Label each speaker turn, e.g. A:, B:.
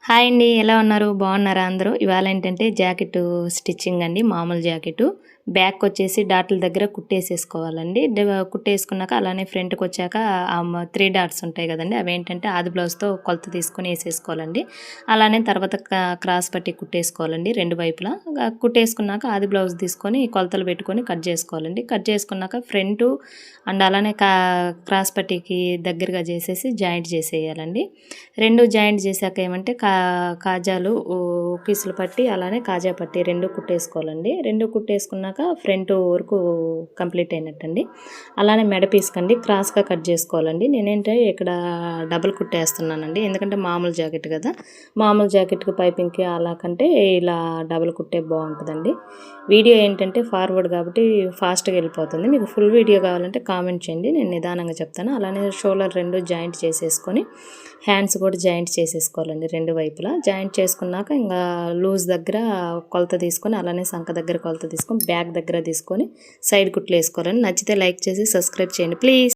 A: Hi అండి. ఎలా ఉన్నారు? బాగున్నారా అందరూ? ఇవాళ ఏంటంటే జాకెట్ స్టిచ్చింగ్ అండి. మామూలు జాకెట్. బ్యాక్ వచ్చేసి డాట్ల దగ్గర కుట్టేసేసుకోవాలండి. కుట్టేసుకున్నాక అలానే ఫ్రంట్‌కి వచ్చాక 3 డాట్స్ ఉంటాయి కదండీ! అవేంటంటే ఆది బ్లౌజ్‌తో కొలత తీసుకొని ఏసేసుకోవాలండి. అలానే తర్వాత క్రాస్ పట్టి కుట్టేసుకోవాలండి 2 వైపులా. కుట్టేసుకున్నాక ఆది బ్లౌజ్ తీసుకొని కొలతలు పెట్టుకొని కట్ చేసుకోవాలండి. కట్ చేసుకున్నాక ఫ్రంట్ అండ్ అలానే క్రాస్ పట్టీకి దగ్గరగా చేసేసి జాయింట్ చేసేయాలండి. 2 జాయింట్ చేశాక ఏమంటే కాజాలు పీసులు పట్టి అలానే కాజా పట్టి 2 కుట్టేసుకోవాలండి. 2 కుట్టేసుకున్నాక ఫ్రంట్ వరకు కంప్లీట్ అయినట్టండి. అలానే మెడ పీస్కండి క్రాస్‌గా కట్ చేసుకోవాలండి. నేనేంటే ఇక్కడ డబుల్ కుట్టేస్తున్నానండి. ఎందుకంటే మామూలు జాకెట్ కదా! మామూలు జాకెట్‌కి పైపింగ్‌కి అలా కంటే ఇలా డబుల్ కుట్టే బాగుంటుందండి. వీడియో ఏంటంటే ఫార్వర్డ్ కాబట్టి ఫాస్ట్‌గా వెళ్ళిపోతుంది. మీకు ఫుల్ వీడియో కావాలంటే కామెంట్ చేయండి. నేను నిదానంగా చెప్తాను. అలానే షోల్డర్ 2 జాయింట్ చేసేసుకొని హ్యాండ్స్ కూడా జాయింట్ చేసేసుకోవాలండి 2 వైపులా. జాయింట్ చేసుకున్నాక ఇంకా లూజ్ దగ్గర కొలత తీసుకొని అలానే సంక దగ్గర కొలత తీసుకొని బ్యాక్ దగ్గర తీసుకొని సైడ్ కుట్లు వేసుకోవాలండి. నచ్చితే లైక్ చేసి సబ్స్క్రైబ్ చేయండి ప్లీజ్.